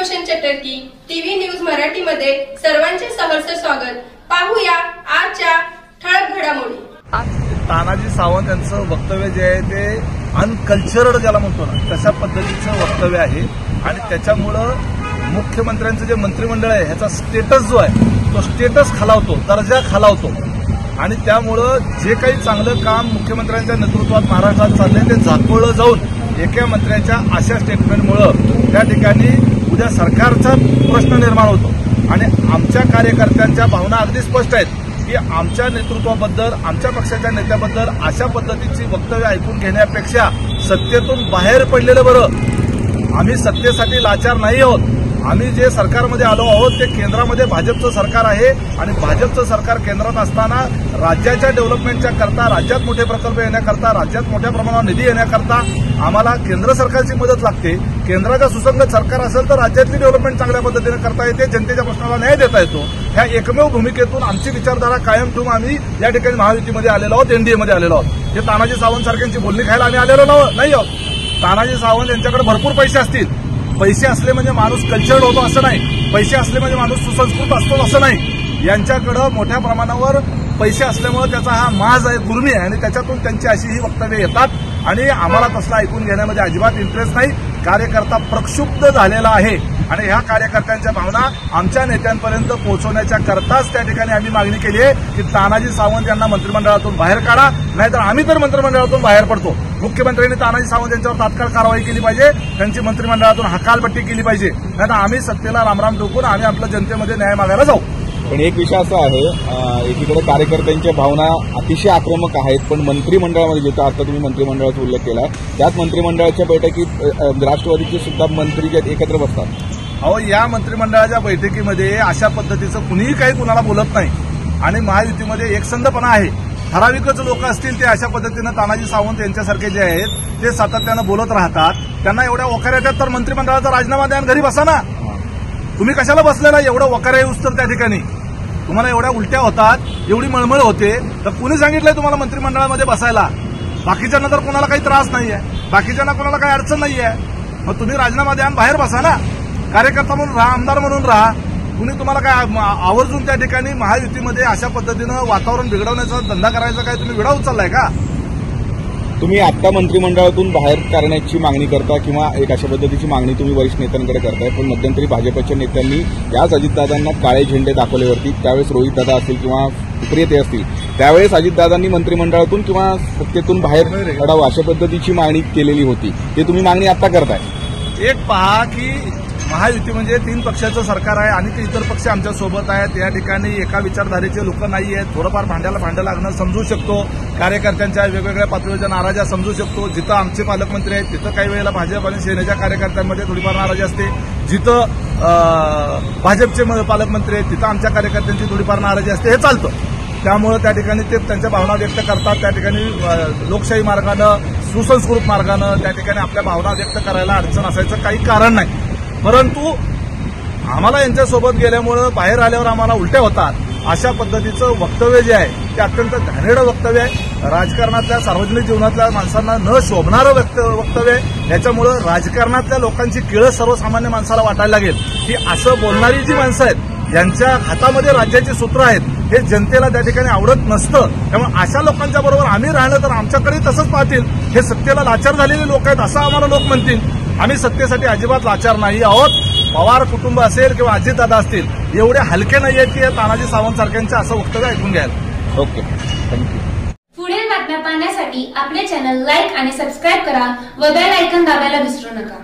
Roshan चटर्की, TV news मराठीमध्ये सर्वांचे सहर्ष स्वागत। पाहूया आजच्या ठळक घडामोडी। तानाजी सावंत यांचं वक्तव्य जे आहे ते अनकल्चरड ज्याला म्हणतो ना तशा पद्धतीचं वक्तव्य आहे आणि त्याच्यामुळं मुख्यमंत्र्यांचं जे मंत्रिमंडळ आहे ह्याचा स्टेटस जो आहे तो स्टेटस खालावतो, दर्जा खालावतो आणि त्यामुळं जे काही चांगलं काम मुख्यमंत्र्यांच्या नेतृत्वात महाराष्ट्रात चाललंय ते झाकोळलं जाऊन एका मंत्र्याच्या अशा स्टेटमेंटमुळं त्या ठिकाणी उद्या सरकारचा प्रश्न निर्माण होतो आणि आमच्या कार्यकर्त्यांच्या भावना अगदी स्पष्ट आहेत की आमच्या नेतृत्वाबद्दल, आमच्या पक्षाच्या नेत्याबद्दल अशा पद्धतीची वक्तव्य ऐकून घेण्यापेक्षा सत्तेतून बाहेर पडलेलं बरं। आम्ही सत्तेसाठी लाचार नाही आहोत। आम्ही जे सरकारमध्ये आलो आहोत ते केंद्रामध्ये भाजपचं सरकार आहे आणि भाजपचं सरकार केंद्रात असताना राज्याच्या डेव्हलपमेंटच्या करता, राज्यात मोठे प्रकल्प येण्याकरता, राज्यात मोठ्या प्रमाणावर निधी येण्याकरता आम्हाला केंद्र सरकारची मदत लागते। केंद्राच्या सुसंगत सरकार असेल तर राज्यातली डेव्हलपमेंट चांगल्या पद्धतीने करता येते, जनतेच्या प्रश्नाला न्याय देता येतो। ह्या एकमेव भूमिकेतून आमची विचारधारा कायम ठेवून आम्ही या ठिकाणी महायुतीमध्ये आलेलो आहोत, एनडीएमध्ये आलेलो आहोत। हे तानाजी सावंत सारख्यांची बोलणी खायला आम्ही आलेलो नाही आहोत। तानाजी सावंत यांच्याकडे भरपूर पैसे असतील, पैसे असले म्हणजे माणूस कल्चर्ड होतो असं नाही, पैसे असले म्हणजे माणूस सुसंस्कृत असतो असं नाही। यांच्याकडे मोठ्या प्रमाणावर पैसे असल्यामुळे त्याचा हा माज आहे, गुर्मी आहे आणि त्याच्यातून त्यांची अशी ही वक्तव्य येतात आणि आम्हाला तसला ऐकून घेण्यामध्ये अजिबात इंटरेस्ट नाही। कार्यकर्ता प्रक्षुब्ध झालेला आहे आणि ह्या कार्यकर्त्यांच्या भावना आमच्या नेत्यांपर्यंत पोहोचवण्याच्या करताच त्या ठिकाणी आम्ही मागणी केली आहे की तानाजी सावंत यांना मंत्रिमंडळातून बाहेर काढा, नाहीतर आम्ही तर मंत्रिमंडळातून बाहेर पडतो। मुख्यमंत्र्यांनी तानाजी सावंत यांच्यावर तात्काळ कारवाई केली पाहिजे, त्यांची मंत्रिमंडळातून हकालपट्टी केली पाहिजे, नाहीतर आम्ही सत्तेला रामराम ठोकून आम्ही आपल्या जनतेमध्ये न्याय मागायला जाऊ। पण एक विषय असा आहे, एकीकडे कार्यकर्त्यांच्या भावना अतिशय आक्रमक आहेत, पण मंत्रिमंडळामध्ये जिथं आता तुम्ही मंत्रिमंडळाचा उल्लेख केला त्यात मंत्रिमंडळाच्या बैठकीत राष्ट्रवादीचे सुद्धा मंत्री जे एकत्र बसतात। अहो, या मंत्रिमंडळाच्या बैठकीमध्ये अशा पद्धतीचं कुणीही काही कुणाला बोलत नाही आणि महायुतीमध्ये एकसंधपणा आहे। ठराविकच लोक असतील ते अशा पद्धतीनं तानाजी सावंत यांच्यासारखे जे आहेत ते सातत्यानं बोलत राहतात। त्यांना एवढ्या वखार येतात तर मंत्रिमंडळाचा राजीनामा द्या आणि घरी बसा ना। तुम्ही कशाला बसलेला एवढं वखार येऊस तर त्या ठिकाणी तुम्हाला एवढ्या उलट्या होतात, एवढी मळमळ होते तर कुणी सांगितलंय तुम्हाला मंत्रिमंडळामध्ये बसायला? बाकीच्यांना तर कोणाला काही त्रास नाहीये, बाकीच्यांना कोणाला काही अडचण नाहीये, मग तुम्ही राजीनामा द्या आणि बाहेर बसा ना। कार्यकर्ता म्हणून राहा, आमदार म्हणून राहा। कुणी तुम्हाला काय आवर्जून त्या ठिकाणी महायुतीमध्ये अशा पद्धतीनं वातावरण बिघडवण्याचा धंदा करायचा काय तुम्ही विडा उचललाय का? तुम्ही आता मंत्रिमंडळातून बाहेर काढण्याची मागणी करता किंवा एक अशा पद्धतीची मागणी तुम्ही वरिष्ठ नेत्यांकडे करताय, पण मध्यंतरी भाजपच्या नेत्यांनी याच अजितदादांना काळे झेंडे दाखवल्यावरती त्यावेळेस रोहितदादा असतील किंवा सुप्रियते असतील त्यावेळेस अजितदादांनी मंत्रिमंडळातून किंवा सत्तेतून बाहेर काढावं अशा पद्धतीची मागणी केलेली होती। ते तुम्ही मागणी आता करताय। एक पहा की महायुती म्हणजे 3 पक्षाचं सरकार आहे आणि ते इतर पक्ष आमच्या सोबत आहेत। या ठिकाणी एका विचारधारेचे लोक नाही आहेत। थोडंफार भांड्याला भांडं लागणं समजू शकतो, कार्यकर्त्यांच्या वेगवेगळ्या पातळीच्या नाराज्या समजू शकतो। जिथं आमचे पालकमंत्री आहेत तिथं काही वेळेला भाजप आणि सेनेच्या कार्यकर्त्यांमध्ये थोडीफार नाराजी असते, जिथं भाजपचे पालकमंत्री आहेत तिथं आमच्या कार्यकर्त्यांची थोडीफार नाराजी असते, हे चालतं। त्यामुळे त्या ठिकाणी ते त्यांच्या भावना व्यक्त करतात। त्या ठिकाणी लोकशाही मार्गानं, सुसंस्कृत मार्गानं त्या ठिकाणी आपल्या भावना व्यक्त करायला अडचण असायचं काही कारण नाही। परंतु आम्हाला यांच्यासोबत गेल्यामुळं बाहेर आल्यावर आम्हाला उलट्या होतात अशा पद्धतीचं वक्तव्य जे आहे ते अत्यंत घाणेरडं वक्तव्य आहे। राजकारणातल्या, सार्वजनिक जीवनातल्या माणसांना न शोभणारं वक्तव्य आहे। याच्यामुळं राजकारणातल्या लोकांची किळस सर्वसामान्य माणसाला वाटायला लागेल की असं बोलणारी जी माणसं आहेत यांच्या हातामध्ये राज्याची सूत्र आहेत, हे जनतेला त्या ठिकाणी आवडत नसतं। त्यामुळे अशा लोकांच्या बरोबर आम्ही राहिलं तर आमच्याकडे तसंच पाहतील, हे सत्तेला लाचार झालेले लोक आहेत असं आम्हाला लोक म्हणतील। आम्ही सत्तेसाठी अजिबात लाचार नाही आहोत। पवार कुटुंब असेल किंवा अजितदादा असतील एवढे हलके नाही आहेत की तानाजी सावंत सारख्यांचं असं वक्तव्य ऐकून घ्यायला। Okay, thank you. पुढील बातम्या पाहण्यासाठी आपले चॅनल लाईक आणि सबस्क्राईब करा व बेल आयकॉन दाबायला विसरू नका।